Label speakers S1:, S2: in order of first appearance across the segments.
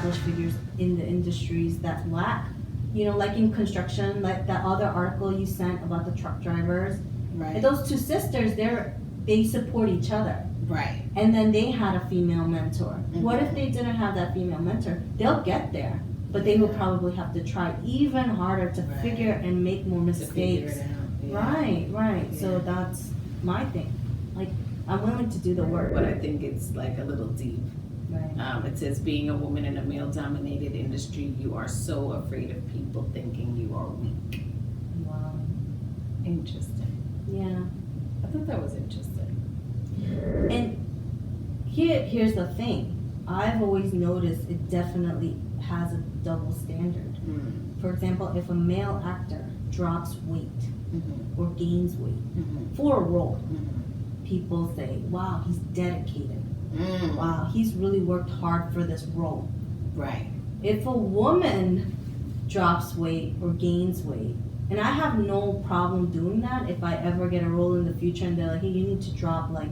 S1: established figures in the industries that lack. You know, like in construction, like that other article you sent about the truck drivers.
S2: Right.
S1: And those two sisters, they support each other.
S2: Right.
S1: And then they had a female mentor.
S2: Mm-hmm.
S1: What if they didn't have that female mentor? They'll get there, but they will probably have to try even harder to figure and make more mistakes.
S2: To figure it out.
S1: Yeah. Right.
S2: Yeah.
S1: So that's my thing. Like, I'm willing to do the work.
S3: But I think it's like a little deep.
S1: Right.
S3: It says, being a woman in a male-dominated industry, you are so afraid of people thinking you are weak.
S1: Wow.
S3: Interesting.
S1: Yeah.
S3: I thought that was interesting.
S1: And here's the thing. I've always noticed it definitely has a double standard.
S3: Mm.
S1: For example, if a male actor drops weight
S3: Mm-hmm.
S1: or gains weight
S3: Mm-hmm.
S1: for a role,
S3: Mm-hmm.
S1: people say, wow, he's dedicated.
S3: Mm.
S1: Wow, he's really worked hard for this role.
S3: Right.
S1: If a woman drops weight or gains weight, and I have no problem doing that if I ever get a role in the future and they're like, hey, you need to drop like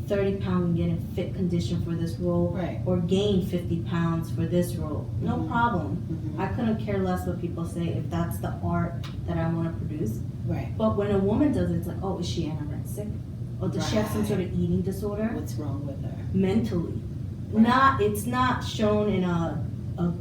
S1: 30 pounds and get in fit condition for this role,
S3: Right.
S1: or gain 50 pounds for this role. No
S3: Mhm.
S1: problem.
S3: Mm-hmm.
S1: I couldn't care less what people say if that's the art that I want to produce.
S3: Right.
S1: But when a woman does it, it's like, oh, is she anorexic? Or does she have some sort of eating disorder?
S3: What's wrong with her?
S1: Mentally.
S3: Right.
S1: It's not shown in a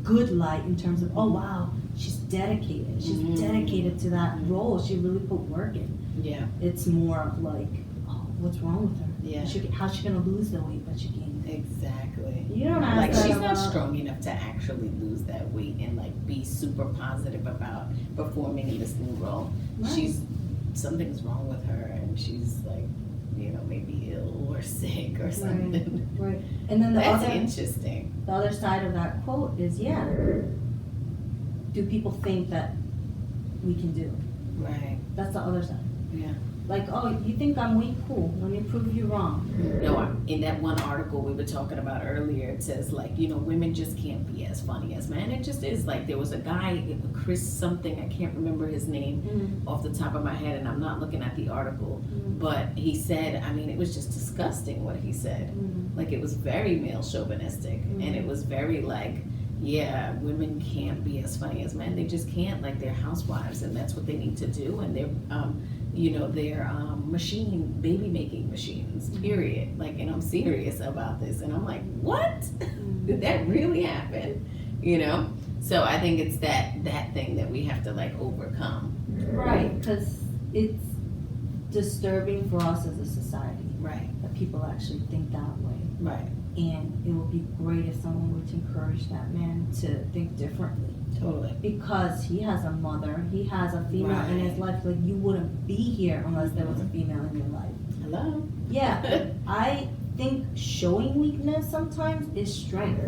S1: good light in terms of, oh wow, she's dedicated. She's
S3: Mhm.
S1: dedicated to that
S3: Mhm.
S1: role. She really put work in.
S3: Yeah.
S1: It's more of like, oh, what's wrong with her?
S3: Yeah.
S1: How's she gonna lose the weight that she gained?
S3: Exactly.
S1: You don't ask
S3: Like,
S1: that
S3: she's not
S1: about-
S3: strong enough to actually lose that weight and like be super positive about performing in this new role.
S1: Right.
S3: Something's wrong with her, and she's like, maybe ill or sick or something.
S1: Right. And then
S3: That's interesting.
S1: the other side of that quote is, yeah, do people think that we can do it?
S3: Right.
S1: That's the other side.
S3: Yeah.
S1: Like, oh, you think I'm weak? Cool. Let me prove you wrong.
S3: In that one article we were talking about earlier, it says like, women just can't be as funny as men. It just is. Like, there was a guy, Chris something, I can't remember his name off the top of my head, and I'm not looking at the article, but he said, it was just disgusting what he said. Like, it was very male chauvinistic, and it was very like, yeah, women can't be as funny as men. They just can't. Like, they're housewives, and that's what they need to do, and they're they're baby making machines, period. Like, and I'm serious about this, and I'm like, what? Did that really happen? So I think it's that thing that we have to like overcome.
S1: Right, because it's disturbing for us as a society
S3: Right.
S1: that people actually think that way.
S3: Right.
S1: And it would be great if someone would encourage that man to think differently.
S3: Totally.
S1: Because he has a mother, he has a female in his life. Like, you wouldn't be here unless there was a female in your life.
S3: Hello.
S1: Yeah, I think showing weakness sometimes is strength.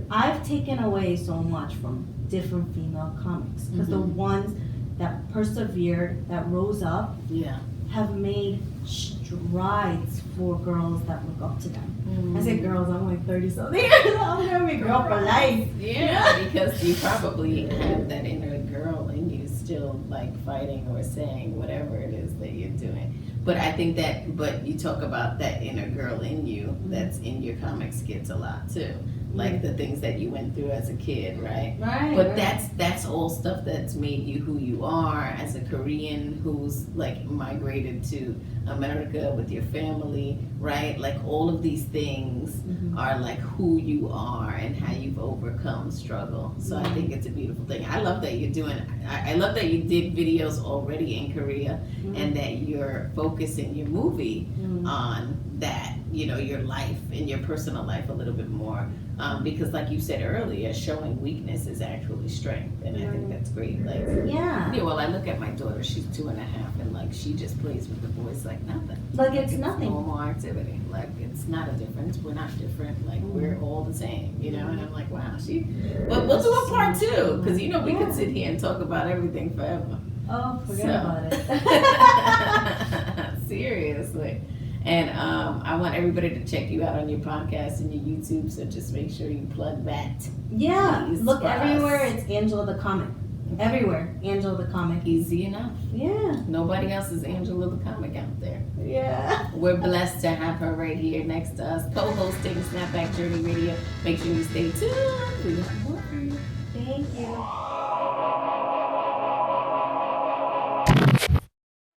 S1: I've taken away so much from different female comics because the ones that persevered, that rose up,
S3: Yeah.
S1: have made strides for girls that look up to them. I say girls, I'm like 30 something. I'm gonna be a girl for life.
S3: Yeah, because you probably have that inner girl in you still like fighting or saying whatever it is that you're doing. But I think but you talk about that inner girl in you that's in your comic skits a lot too. Like the things that you went through as a kid, right?
S1: Right.
S3: But that's all stuff that's made you who you are as a Korean who's like migrated to America with your family, right? Like, all of these things are like who you are and how you've overcome struggle. So I think it's a beautiful thing. I love that you're doing, I love that you did videos already in Korea and that you're focusing your movie on that, your life and your personal life a little bit more. Because like you said earlier, showing weakness is actually strength, and I think that's great. Like, well, I look at my daughter; she's 2.5, and like she just plays with the boys like nothing.
S1: Like it's nothing.
S3: Normal activity. Like, it's not a difference. We're not different. Like, we're all the same. And I'm like, wow, But we'll do a part 2 because we could sit here and talk about everything forever.
S1: Oh, forget about it.
S3: Seriously. And I want everybody to check you out on your podcast and your YouTube, so just make sure you plug that.
S1: Yeah,
S3: Please,
S1: look
S3: for
S1: everywhere.
S3: us.
S1: It's Angela the Comic. Everywhere, Angela the comic.
S3: Easy enough.
S1: Yeah.
S3: Nobody else is Angela the comic out there.
S1: Yeah.
S3: We're blessed to have her right here next to us, co-hosting Snapback Journey Radio. Make sure you stay tuned. We got more for you.